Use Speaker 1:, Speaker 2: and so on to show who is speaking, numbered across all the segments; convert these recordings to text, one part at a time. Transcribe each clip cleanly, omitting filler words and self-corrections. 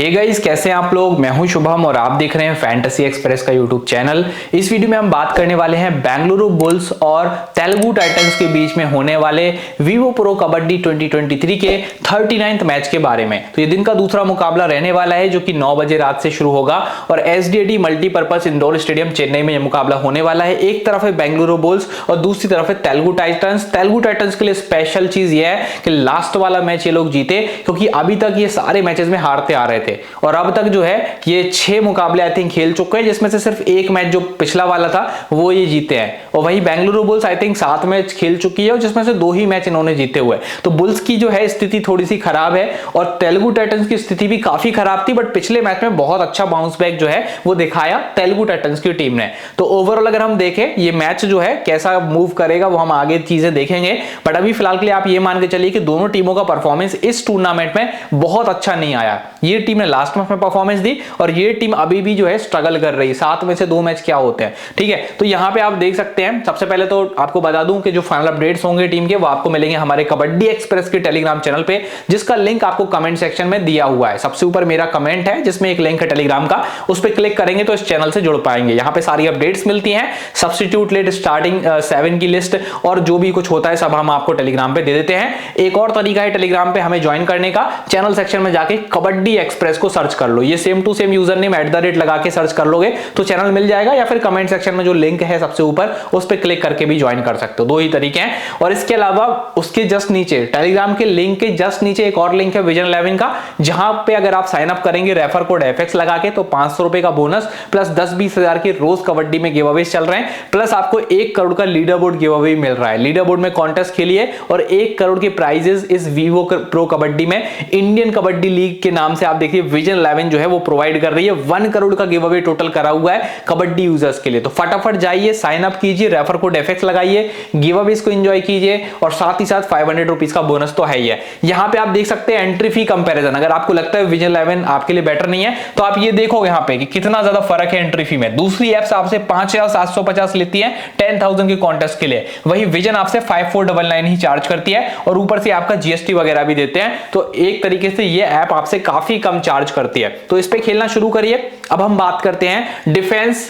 Speaker 1: Hey guys, कैसे हैं आप लोग। मैं हूं शुभम और आप देख रहे हैं फैंटेसी एक्सप्रेस का यूट्यूब चैनल। इस वीडियो में हम बात करने वाले हैं बेंगलुरु बुल्स और तेलुगु टाइटंस के बीच में होने वाले वीवो प्रो कबड्डी 2023 के 39th मैच के बारे में। तो ये दिन का दूसरा मुकाबला रहने वाला है जो कि 9 बजे रात से शुरू होगा और SDAD multipurpose indoor stadium Chennai में यह मुकाबला होने वाला है। एक तरफ है बेंगलुरु बुल्स और दूसरी तरफ है तेलुगु टाइटंस। तेलुगु टाइटंस के लिए स्पेशल चीज यह है कि लास्ट वाला मैच ये लोग जीते, क्योंकि अभी तक ये सारे मैचेस में हारते आ रहे थे और अब तक जो है ये 6 मुकाबले आई थिंक खेल चुके हैं, जिसमें से सिर्फ एक मैच जो पिछला वाला था वो ये जीते हैं। और वही Bengaluru bulls I think 7 match खेल चुकी है और जिसमें से 2 ही मैच इन्होंने जीते हुए। तो बुल्स की जो है स्थिति थोड़ी सी खराब है और तेलुगु टाइटंस की स्थिति भी काफी खराब थी, बट पिछले मैच में बहुत अच्छा बाउंस बैक जो है वो दिखाया तेलुगु टाइटंस की टीम ने। तो ओवरऑल अगर हम देखें ये मैच जो है कैसा मूव करेगा वो हम आगे चीजें देखेंगे, बट अभी फिलहाल के लिए आप ये मान के चलिए कि दोनों टीमों का परफॉर्मेंस इस टूर्नामेंट में बहुत अच्छा नहीं आया। ये टीम ने लास्ट मैच में परफॉर्मेंस दी और ये टीम अभी भी जो है स्ट्रगल कर रही है। 7 में से 2 मैच क्या होते हैं, ठीक है। तो यहां पे आप देख सकते हैं, सबसे पहले तो आपको बता दूं कि जो फाइनल अपडेट्स होंगे टीम के वो आपको मिलेंगे हमारे कबड्डी एक्सप्रेस के टेलीग्राम चैनल पे, जिसका लिंक आपको कमेंट सेक्शन में दिया हुआ है। सबसे ऊपर मेरा कमेंट है जिसमें एक लिंक है टेलीग्राम का, उस पर क्लिक करेंगे तो इस चैनल से जुड़ पाएंगे। यहां पे सारी अपडेट्स मिलती हैं, सब्स्टिट्यूट लेट स्टार्टिंग 7 की लिस्ट और जो भी कुछ होता है सब हम आपको टेलीग्राम पे दे देते हैं। एक और तरीका है टेलीग्राम पे हमें ज्वाइन करने का, चैनल सेक्शन में जाके कबड्डी एक्सप्रेस को सर्च कर लो। ये same to same user name @ लगा के सर्च कर लोगे तो चैनल मिल जाएगा, या फिर कमेंट सेक्शन में जो लिंक है सबसे ऊपर उस पर क्लिक करके भी ज्वाइन कर सकते हो। 2 ही तरीके हैं। और इसके अलावा उसके जस्ट नीचे टेलीग्राम के लिंक के जस्ट नीचे एक और लिंक है विजन 11 का, जहां पे अगर आप साइन अप करेंगे रेफर कोड FX लगा के तो 500 रुपए का बोनस प्लस 10-20 हजार के रोज कबड्डी में गिव अवेज चल रहे हैं, प्लस आपको 1 करोड़ का लीडर बोर्ड गिव अवे मिल रहा है। लीडर बोर्ड में कॉन्टेस्ट खेलिए और 1 करोड़ के प्राइजेस इस वीवो प्रो कबड्डी में इंडियन कबड्डी लीग के नाम से आप देखिए विजन 11 जो है वो प्रोवाइड कर रही है। 1 करोड़ का गिव अवे टोटल करा हुआ है कबड्डी यूजर्स के लिए। तो फटाफट जाइए, साइन अप कीजिए, रेफर कोड FX लगाइए, गिव अवेज को एंजॉय कीजिए और साथ ही साथ 500 रुपीज का बोनस तो है ही है। यहां पे आप देख सकते हैं एंट्री फी कंपैरिजन। अगर आपको लगता है विजन 11 आपके लिए बेटर नहीं है तो आप ये देखोगे यहां पे कि कितना ज्यादा फर्क है एंट्री फी में। दूसरी एप्स आपसे 5750 लेती है 10,000 के कॉन्टेस्ट के लिए, वही विजन आपसे 5499 ही चार्ज करती है और ऊपर से आपका GST वगैरह भी देते हैं। तो एक तरीके से ये ऐप आपसे काफी कम चार्ज करती है। तो इस पे खेलना शुरू करिए। अब हम बात करते हैं defence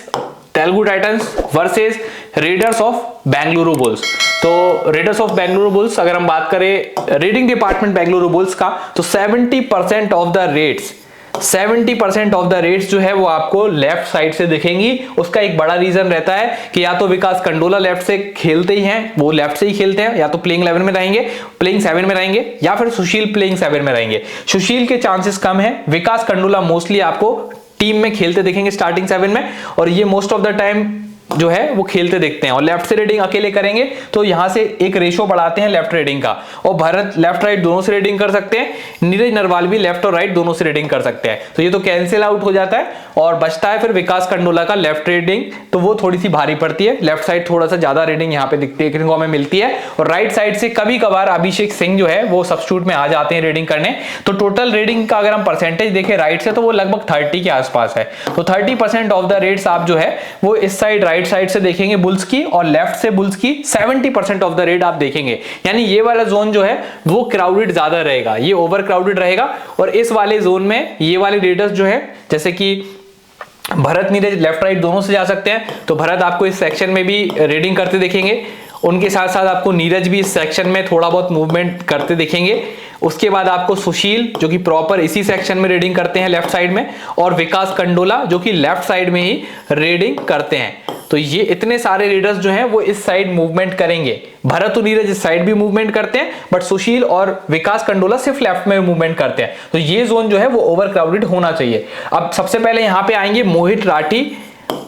Speaker 1: Telugu Titans versus readers of Bengaluru bulls. तो रेडर्स ऑफ बेंगलुरु बुल्स अगर हम बात करें रीडिंग डिपार्टमेंट बेंगलुरु बुल्स का, तो 70% of the rates 70% of the rates जो है वो आपको लेफ्ट साइड से दिखेंगी। उसका एक बड़ा रीजन रहता है कि या तो विकास कंडोला लेफ्ट से खेलते ही हैं, वो लेफ्ट से ही खेलते हैं, या तो प्लेइंग 11 में रहेंगे, प्लेइंग 7 में रहेंगे, या फिर सुशील प्लेइंग 7 में रहेंगे। सुशील के चांसेस कम है, विकास कंडोला मोस्टली आपको टीम में खेलते दिखेंगे स्टार्टिंग 7 में, और ये मोस्ट ऑफ द टाइम जो है वो खेलते देखते हैं। और लेफ्ट से रेडिंग अकेले करेंगे तो यहां से एक रेशो बढ़ाते हैं लेफ्ट रेडिंग का, और भरत लेफ्ट राइट दोनों से रेडिंग कर सकते हैं, नीरज नरवाल भी लेफ्ट और राइट दोनों से रेडिंग कर सकते हैं। तो ये तो कैंसिल आउट हो जाता है और बचता है फिर विकास कंडोला का लेफ्ट रेडिंग, तो वो थोड़ी सी भारी पड़ती है। लेफ्ट साइड थोड़ा सा ज्यादा रेडिंग यहाँ पे देखने को हमें मिलती है, और राइट साइड से कभी कभार अभिषेक सिंह जो है वो सब्स्टिट्यूट में आ जाते हैं रेडिंग करने। तो टोटल रेडिंग का अगर हम परसेंटेज देखें राइट से तो वो लगभग 30 के आसपास है। तो 30% ऑफ द रेट्स आप जो है वो इस साइड राइट साइड से देखेंगे बुल्स की, और लेफ्ट से बुल्स की 70% ऑफ द रेट आप देखेंगे। यानी ये वाला जोन जो है वो क्राउडेड ज्यादा रहेगा, ये ओवर क्राउडेड रहेगा। और इस वाले जोन में ये वाले रेडर्स जो है जैसे कि भरत नीरज लेफ्ट राइट दोनों से जा सकते हैं, तो भरत आपको इस सेक्शन में भी रेडिंग करते दिखेंगे। उनके साथ साथ आपको नीरज भी इस सेक्शन में थोड़ा बहुत मूवमेंट करते दिखेंगे। उसके बाद आपको सुशील जो कि प्रॉपर इसी सेक्शन में रेडिंग करते हैं लेफ्ट साइड में, और विकास कंडोला जो कि लेफ्ट साइड में ही रेडिंग करते हैं। तो ये इतने सारे रेडर्स जो हैं वो इस साइड मूवमेंट करेंगे। भरत और नीरज इस साइड भी मूवमेंट करते हैं, बट सुशील और विकास कंडोला सिर्फ लेफ्ट में मूवमेंट करते हैं। तो ये जोन जो है वो ओवर क्राउडेड होना चाहिए। अब सबसे पहले यहां पे आएंगे मोहित राठी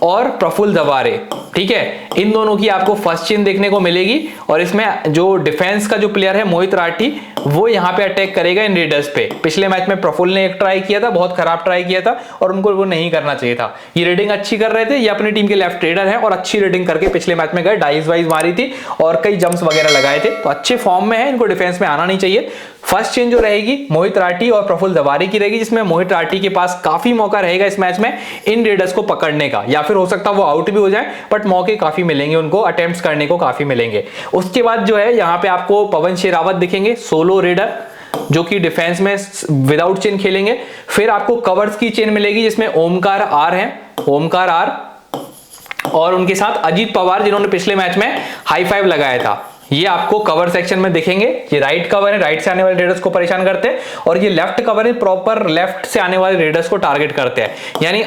Speaker 1: और प्रफुल्ल दवारे, ठीक है। इन दोनों की आपको फर्स्ट चेन देखने को मिलेगी, और इसमें जो डिफेंस का जो प्लेयर है मोहित राठी वो यहां पे अटैक करेगा इन रेडर्स पे। पिछले मैच में प्रफुल्ल ने एक ट्राई किया था, बहुत खराब ट्राई किया था और उनको वो नहीं करना चाहिए था। ये रेडिंग अच्छी कर रहे थे, ये अपनी टीम के लेफ्ट रेडर हैं और अच्छी रेडिंग करके पिछले मैच में गए, डाइस वाइज मारी थी और कई जंप्स वगैरह लगाए थे, तो अच्छे फॉर्म में है, इनको डिफेंस में आना नहीं चाहिए। फर्स्ट चेंज जो रहेगी मोहित राठी और प्रफुल्ल दवारे की रहेगी, जिसमें मोहित राठी के पास काफी मौका रहेगा इस मैच में इन रेडर्स को पकड़ने का, या फिर हो सकता है वो आउट भी हो जाए, बट मौके काफी मिलेंगे उनको, अटेम्प्ट्स करने को काफी मिलेंगे। उसके बाद जो है यहाँ पे आपको पवन शेरावत दिखेंगे, सोलो रेडर, जो कि डिफेंस में विदाउट चेन खेलेंगे। फिर आपको कवर्स की चेन मिलेगी जिसमें ओमकार आर है, ओमकार आर, और उनके साथ अजीत पवार जिन्होंने पिछले मैच में हाई फाइव लगाया था। ये आपको कवर सेक्शन में दिखेंगे। ये राइट कवर है, राइट से आने वाले रेडर्स को परेशान करते हैं, और ये लेफ्ट कवर है, प्रॉपर लेफ्ट से आने वाले रेडर्स को टारगेट करते हैं। यानी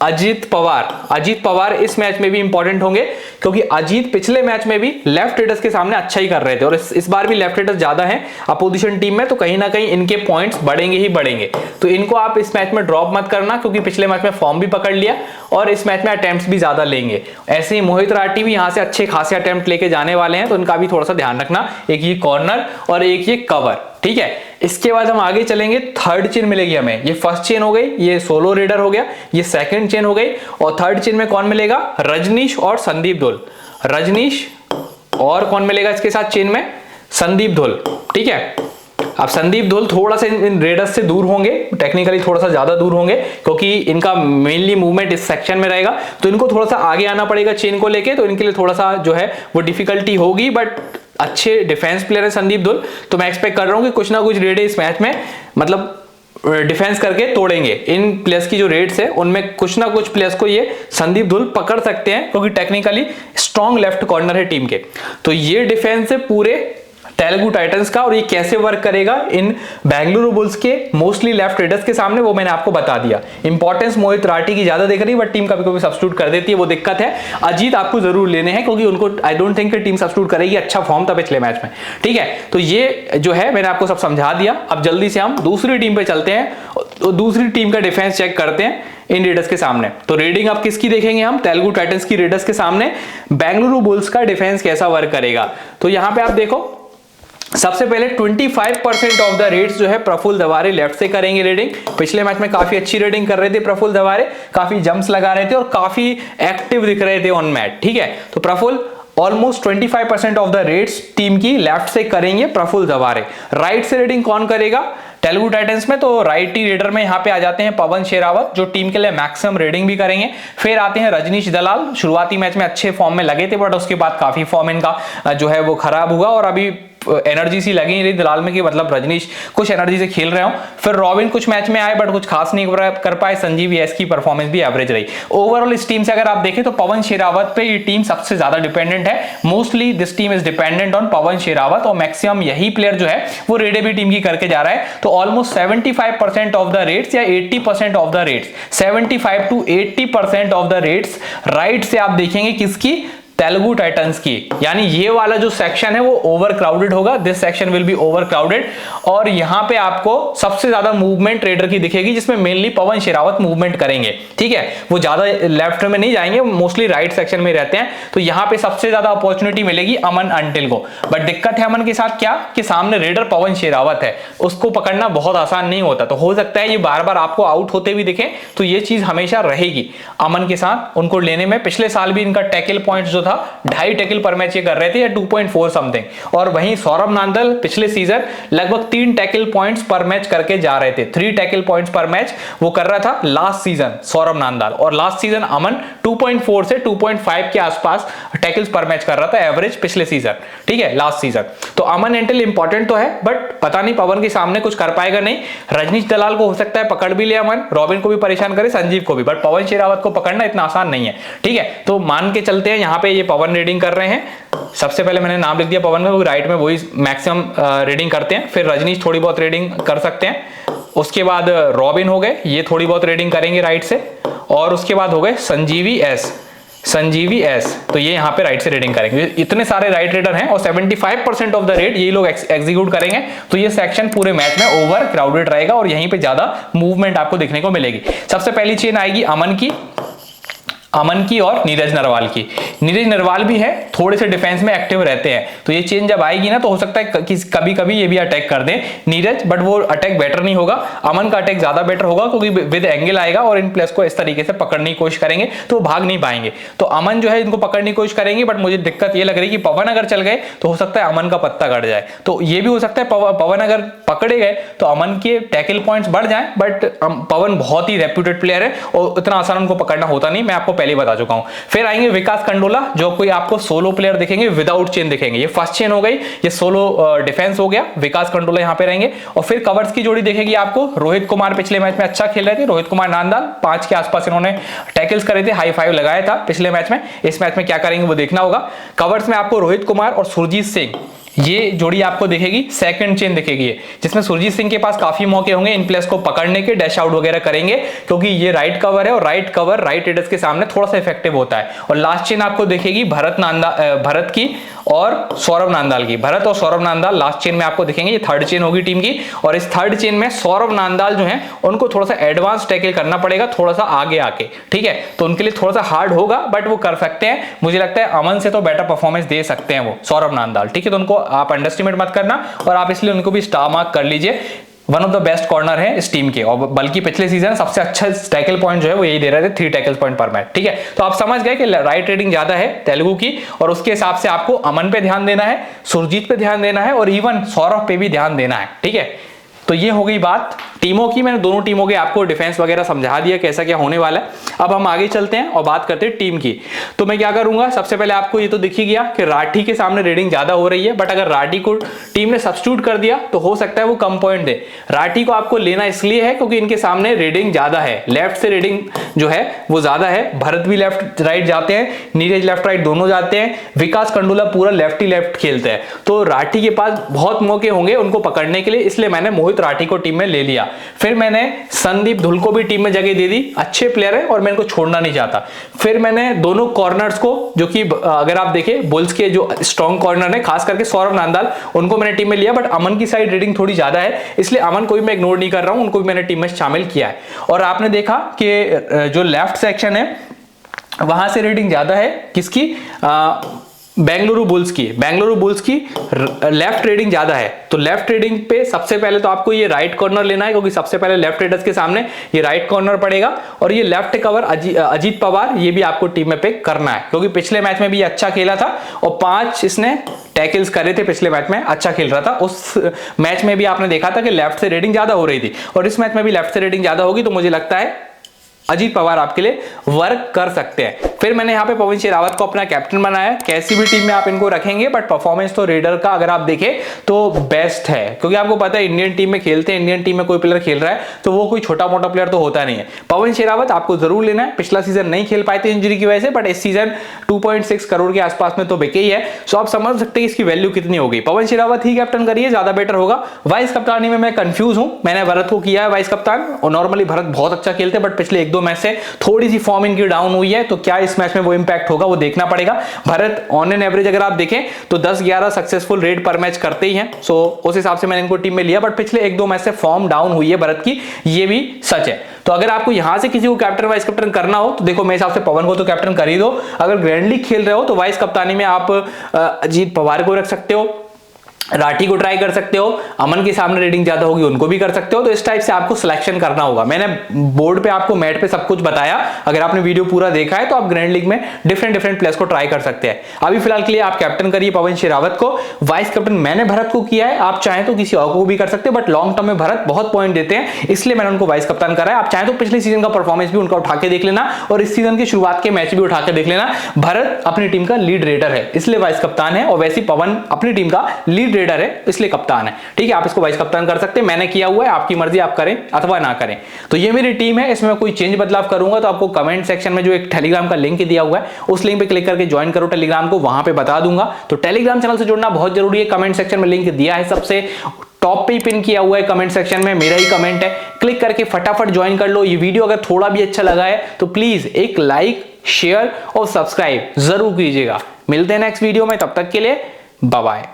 Speaker 1: अजीत पवार इस मैच में भी इंपॉर्टेंट होंगे, क्योंकि अजीत पिछले मैच में भी लेफ्ट रेडर्स के सामने अच्छा ही कर रहे थे, और इस बार भी लेफ्ट रेडर्स ज्यादा हैं अपोजिशन टीम में, तो कहीं ना कहीं इनके पॉइंट्स बढ़ेंगे ही बढ़ेंगे। तो इनको आप इस मैच में ड्रॉप मत करना, क्योंकि पिछले मैच में फॉर्म भी पकड़ लिया और इस मैच में अटेम्प्ट्स भी ज्यादा लेंगे। ऐसे ही मोहित राठी भी यहां से अच्छे खासे अटेम्प्ट लेके जाने वाले हैं, तो इनका भी थोड़ा सा ध्यान रखना। एक ये कॉर्नर और एक ये कवर, ठीक है। इसके बाद हम आगे चलेंगे, थर्ड चेन मिलेगी हमें। ये फर्स्ट चेन हो गई, ये सोलो रेडर हो गया, ये सेकंड चेन हो गई, और थर्ड चेन में कौन मिलेगा? रजनीश और संदीप धुल। रजनीश और कौन मिलेगा इसके साथ चेन में? संदीप धुल, ठीक है। अब संदीप धुल थोड़ा सा इन रेडर्स से दूर होंगे, टेक्निकली थोड़ा सा ज्यादा दूर होंगे, क्योंकि इनका मेनली मूवमेंट इस सेक्शन में रहेगा, तो इनको थोड़ा सा आगे आना पड़ेगा चेन को लेके, तो इनके लिए थोड़ा सा जो है वो डिफिकल्टी होगी, बट अच्छे डिफेंस प्लेयर है संदीप धुल, तो मैं एक्सपेक्ट कर रहा हूं कि कुछ ना कुछ रेड इस मैच में मतलब डिफेंस करके तोड़ेंगे। इन प्लेयर्स की जो रेड्स है उनमें कुछ ना कुछ प्लेयर्स को ये संदीप धुल पकड़ सकते हैं, क्योंकि टेक्निकली स्ट्रॉन्ग लेफ्ट कॉर्नर है टीम के। तो ये डिफेंस है पूरे तेलुगु टाइटंस का, और ये कैसे वर्क करेगा इन बेंगलुरु बुल्स के मोस्टली लेफ्ट रेडर्स के सामने, वो मैंने आपको बता दिया। इंपॉर्टेंस मोहित राठी की ज्यादा देख रही है, बट टीम कभी कभी सब्स्टिट्यूट कर देती है, वो दिक्कत है। अजीत आपको जरूर लेने हैं, क्योंकि उनको I don't think team substitute करेगी, अच्छा फॉर्म था पिछले मैच में, ठीक है। तो ये जो है मैंने आपको सब समझा दिया। अब जल्दी से हम दूसरी टीम पे चलते हैं, तो दूसरी टीम का डिफेंस चेक करते हैं इन रेडर्स के सामने। तो रेडिंग आप किसकी देखेंगे? हम तेलुगु टाइटंस की रेडर्स के सामने बेंगलुरु बुल्स का डिफेंस कैसा वर्क करेगा। तो यहां पे आप देखो, सबसे पहले 25% ऑफ द रेड्स जो है प्रफुल्ल दवारे लेफ्ट से करेंगे रेडिंग। पिछले मैच में काफी अच्छी रेडिंग कर रहे थे प्रफुल्ल दवारे, काफी जंप्स लगा रहे थे और काफी एक्टिव दिख रहे थे ऑन मैट, ठीक है। तो Praful almost 25% of the raids team की लेफ्ट से करेंगे प्रफुल्ल दवारे। राइट से रेडिंग कौन करेगा तेलुगु टाइटंस में? तो राइटी रेडर में यहाँ पे आ जाते हैं पवन शेरावत, जो टीम के लिए मैक्सिमम रेडिंग भी करेंगे। फिर आते हैं रजनीश दलाल, शुरुआती मैच में अच्छे फॉर्म में लगे थे, बट उसके बाद काफी फॉर्म इनका जो है वो खराब हुआ, और अभी एनर्जी सी लगी रही दलाल में कि मतलब रजनीश कुछ एनर्जी से खेल रहे हो। फिर रॉबिन कुछ मैच में आए, बट कुछ खास नहीं कर पाए। संजीव एस की परफॉर्मेंस भी एवरेज रही। ओवरऑल इस टीम से अगर आप देखें तो पवन शेरावत पे ये टीम सबसे ज्यादा डिपेंडेंट है। Mostly this team is dependent on Pawan Sehrawat, और मैक्सिमम यही प्लेयर जो है वो रेडे भी टीम की करके जा रहा है। तो ऑलमोस्ट 75% ऑफ द रेट्स या 80% of the rates, 75 to 80% of the rates right से आप देखेंगे किसकी? तेलुगु टाइटंस की। यानी ये वाला जो सेक्शन है वो ओवर क्राउडेड होगा, this section will be over crowded, और यहां पे आपको सबसे ज्यादा मूवमेंट रेडर की दिखेगी, जिसमें मेनली पवन शेरावत मूवमेंट करेंगे, ठीक है। वो ज्यादा लेफ्ट में नहीं जाएंगे, मोस्टली राइट सेक्शन में रहते हैं। तो यहां पे सबसे ज्यादा अपॉर्चुनिटी मिलेगी अमन अंटिल को। बट दिक्कत है अमन के साथ क्या कि सामने रेडर पवन शेरावत है, उसको पकड़ना बहुत आसान नहीं होता। तो हो सकता है ये बार बार आपको आउट होते भी दिखे, तो ये चीज हमेशा रहेगी अमन के साथ उनको लेने में। पिछले साल भी इनका टैकल पॉइंट जो था 2.5 टैकल पर मैच ये कर रहे थे, या 2.4 समथिंग। और वहीं सौरभ नांदल पिछले सीजन लगभग 3 टैकल पॉइंट्स पर मैच करके जा रहे थे, 3 टैकल पॉइंट्स पर मैच वो कर रहा था लास्ट सीजन सौरभ नांदल। और लास्ट सीजन अमन 2.4 से 2.5 के आसपास टैकल्स पर मैच कर रहा था एवरेज पिछले सीजन, ठीक है, लास्ट सीजन। तो अमन एंटिल इंपॉर्टेंट तो है, बट पता नहीं पवन के सामने कुछ कर पाएगा नहीं। रजनीश दलाल को हो सकता है पकड़ भी ले अमन, रॉबिन को भी परेशान करे, संजीव को भी, बट पवन शेरावत को पकड़ना इतना आसान नहीं है, ठीक है। तो मान के चलते हैं यहाँ पे ये पवन रेडिंग कर रहे हैं। सबसे पहले मैंने नाम लिख दिया पवन का, क्योंकि राइट में वही मैक्सिमम रेडिंग करते हैं। फिर रजनीश थोड़ी बहुत रेडिंग कर सकते हैं। उसके बाद रॉबिन हो गए, ये थोड़ी बहुत रेडिंग करेंगे राइट से। और उसके बाद हो गए संजीवी एस, तो ये यहाँ पे राइट से रेडिंग करेंगे। इतने सारे राइट रेडर हैं और 75% ऑफ द रेट ये लोग एग्जीक्यूट करेंगे। तो ये सेक्शन पूरे मैच में ओवर क्राउडेड रहेगा और यहीं पे ज्यादा मूवमेंट आपको देखने को मिलेगी। सबसे पहली चेन आएगी अमन की और नीरज नरवाल की। नीरज नरवाल भी है, थोड़े से डिफेंस में एक्टिव रहते हैं, तो ये चेंज जब आएगी ना तो हो सकता है कि कभी कभी ये भी अटैक कर दें नीरज, बट वो अटैक बेटर नहीं होगा। अमन का अटैक ज्यादा बेटर होगा, क्योंकि विद एंगल आएगा और इन प्लेयर्स को इस तरीके से पकड़ने की कोशिश करेंगे तो भाग नहीं पाएंगे। तो अमन जो है इनको पकड़ने की कोशिश करेंगे, बट मुझे दिक्कत ये लग रही है कि पवन अगर चल गए तो हो सकता है अमन का पत्ता कट जाए। तो ये भी हो सकता है पवन अगर पकड़े गए तो अमन के टैकल पॉइंट्स बढ़ जाए, बट पवन बहुत ही रेप्यूटेड प्लेयर है और इतना आसान उनको पकड़ना होता नहीं। मैं आपको पहले ही बता चुका हूं। फिर आएंगे विकास कंडोला, जो कोई आपको सोलो प्लेयर दिखेंगे, विदाउट चेन दिखेंगे। ये फर्स्ट चेन हो गई, ये सोलो डिफेंस हो गया, विकास कंडोला यहाँ पे रहेंगे। और फिर कवर्स की जोड़ी देखेगी आपको, रोहित कुमार पिछले मैच में अच्छा खेल रहे थे, रोहित कुमार नांदाल 5 के आसपास इन्होंने टैकल्स करे थे, हाई 5 लगाया था पिछले मैच में। इस मैच में क्या करेंगे वो देखना होगा। कवर्स में आपको रोहित कुमार और सुरजीत सिंह, ये जोड़ी आपको दिखेगी, सेकंड चेन दिखेगी, जिसमें सुरजीत सिंह के पास काफी मौके होंगे इन प्लेयर्स को पकड़ने के, डैश आउट वगैरह करेंगे, क्योंकि ये राइट कवर है और राइट कवर राइट रेडर्स के सामने थोड़ा सा इफेक्टिव होता है। और लास्ट चेन आपको दिखेगी भरत की और सौरभ नांदाल की। भरत और सौरभ नांदाल लास्ट चेन में आपको दिखेंगे, ये थर्ड चेन होगी टीम की। और इस थर्ड चेन में सौरभ नांदाल जो है उनको थोड़ा सा एडवांस टैकल करना पड़ेगा, थोड़ा सा आगे आके, ठीक है। तो उनके लिए थोड़ा सा हार्ड होगा, बट वो कर सकते हैं। मुझे लगता है अमन से तो बेटर परफॉर्मेंस दे सकते हैं वो सौरभ नांदाल, ठीक है। तो उनको आप अंडरस्टिमेट मत करना, और आप इसलिए उनको भी स्टार मार्क कर लीजिए। One of the best corner है इस टीम के, और बल्कि पिछले सीजन सबसे अच्छा टैकल पॉइंट जो है वो यही दे रहे थे, 3 टैकल पॉइंट पर मैच, ठीक है। तो आप समझ गए कि राइट रेटिंग ज्यादा है तेलुगु की, और उसके हिसाब से आपको अमन पे ध्यान देना है, सुरजीत पे ध्यान देना है, और इवन सौरभ पे भी ध्यान देना है, ठीक है। तो ये हो गई बात टीमों की। मैंने दोनों टीमों के आपको डिफेंस वगैरह समझा दिया कैसा क्या होने वाला है। अब हम आगे चलते हैं और बात करते हैं टीम की। तो मैं क्या करूंगा, सबसे पहले आपको ये तो दिख ही गया कि राठी के सामने रेटिंग ज्यादा हो रही है, बट अगर राठी को टीम ने सब्स्टिट्यूट कर दिया तो हो सकता है वो कम पॉइंट दे। राठी को आपको लेना इसलिए है क्योंकि इनके सामने रेटिंग ज्यादा है, लेफ्ट से रेटिंग जो है वो ज्यादा है। भरत भी लेफ्ट राइट जाते हैं, नीरज लेफ्ट राइट दोनों जाते हैं, विकास कंडोला पूरा लेफ्ट ही लेफ्ट खेलते हैं। तो राठी के पास बहुत मौके होंगे उनको पकड़ने के लिए, इसलिए मैंने मोहित राठी को टीम में ले लिया। फिर मैंने संदीप धुल को भी टीम में जगह दे दी, अच्छे प्लेयर है और मैं इनको छोड़ना नहीं चाहता। फिर मैंने दोनों कॉर्नर्स को, जो कि अगर आप देखें बुल्स के जो स्ट्रॉन्ग कॉर्नर है, खास करके सौरभ नांदाल, उनको मैंने टीम में लिया, बट अमन की साइड रेटिंग थोड़ी ज्यादा है, इसलिए अमन को भी मैं इग्नोर नहीं कर रहा हूं, उनको भी मैंने टीम में शामिल किया है। और आपने देखा कि जो लेफ्ट सेक्शन है वहां से रेटिंग ज्यादा है किसकी, बेंगलुरु बुल्स की लेफ्ट रेटिंग ज्यादा है। तो लेफ्ट रेटिंग पे सबसे पहले तो आपको ये राइट कॉर्नर लेना है, क्योंकि सबसे पहले लेफ्ट रेडर्स के सामने ये राइट कॉर्नर पड़ेगा। और ये लेफ्ट कवर अजीत पवार, ये भी आपको टीम में पिक करना है, क्योंकि पिछले मैच में भी अच्छा खेला था और 5 इसने टैकल्स करे थे पिछले मैच में, अच्छा खेल रहा था। उस मैच में भी आपने देखा था कि लेफ्ट से रेटिंग ज्यादा हो रही थी, और इस मैच में भी लेफ्ट से रेटिंग ज्यादा होगी। तो मुझे लगता है अजीत पवार आपके लिए वर्क कर सकते हैं। फिर मैंने यहाँ पे पवन शेरावत को अपना कैप्टन बनाया। कैसी भी टीम में आप इनको रखेंगे, बट परफॉर्मेंस तो रेडर का अगर आप देखें तो बेस्ट है, क्योंकि आपको पता है इंडियन टीम में खेलते हैं, इंडियन टीम में कोई प्लेयर खेल रहा है तो वो कोई छोटा मोटा प्लेयर तो होता नहीं है। पवन शेरावत आपको जरूर लेना है, पिछला सीजन नहीं खेल पाए थे इंजरी की वजह से, बट इस सीजन 2.6 करोड़ के आसपास में तो बिके ही है। सो आप समझ सकते हैं इसकी वैल्यू कितनी होगी। पवन शेरावत ही कैप्टन करिए, ज्यादा बेटर होगा। वाइस कप्तानी में मैं कंफ्यूज हूं, मैंने भरत को किया है वाइस कप्तान, और नॉर्मली भरत बहुत अच्छा खेलते हैं, बट पिछले 1-2 मैच से थोड़ी सी फॉर्म इनकी डाउन हुई है, तो क्या इस मैच में वो इंपैक्ट होगा वो देखना पड़ेगा। भरत ऑन एन एवरेज अगर आप देखें तो 10-11 सक्सेसफुल रेड पर मैच करते ही हैं, सो उस हिसाब से मैंने इनको टीम में लिया, बट पिछले 1-2 मैच से फॉर्म डाउन हुई है भरत की, ये भी सच है। तो अगर आपको यहां से किसी को कैप्टन वाइस कैप्टन करना हो तो देखो मेरे हिसाब से पवन को तो कैप्टन कर ही दो। अगर ग्रैंड लीग खेल रहे हो तो वाइस कप्तानी में आप अजीत पवार को रख सकते हो, राठी को ट्राई कर सकते हो, अमन के सामने रेटिंग ज्यादा होगी उनको भी कर सकते हो। तो इस टाइप से आपको सिलेक्शन करना होगा। मैंने बोर्ड पे आपको मैट पे सब कुछ बताया, अगर आपने वीडियो पूरा देखा है तो आप ग्रैंड लीग में डिफरेंट प्लेयर्स को ट्राई कर सकते हैं। अभी फिलहाल के लिए आप कैप्टन करिए पवन शेरावत को, वाइस कैप्टन मैंने भरत को किया है, आप चाहें तो किसी और को भी कर सकते हैं, बट लॉन्ग टर्म में भरत बहुत पॉइंट देते हैं, इसलिए मैंने उनको वाइस कप्तान करा है। आप चाहें तो पिछले सीजन का परफॉर्मेंस भी उनका उठा के देख लेना, और इस सीजन की शुरुआत के मैच भी उठा के देख लेना। भरत अपनी टीम का लीड रेडर है, इसलिए वाइस कप्तान है, और वैसे पवन अपनी टीम का लीड रेडर है, इसलिए कप्तान है। ठीक है, आप इसको वाइस कप्तान कर सकते हैं, मैंने किया हुआ है, आपकी मर्जी, आप करें अथवा ना करें। तो ये मेरी टीम है, इसमें कोई चेंज बदलाव करूंगा तो आपको कमेंट सेक्शन में जो एक टेलीग्राम का लिंक दिया हुआ है उस लिंक पे क्लिक करके ज्वाइन करो टेलीग्राम को, वहां पे बता दूंगा। तो टेलीग्राम चैनल से जुड़ना बहुत जरूरी है, कमेंट सेक्शन में लिंक दिया है, सबसे टॉप पे ही पिन किया हुआ है कमेंट सेक्शन में, मेरा ही कमेंट है, क्लिक करके फटाफट ज्वाइन कर लो। ये वीडियो अगर थोड़ा भी अच्छा लगा है तो प्लीज एक लाइक, शेयर और सब्सक्राइब जरूर कीजिएगा। मिलते हैं नेक्स्ट वीडियो में, तब तक के लिए बाय बाय।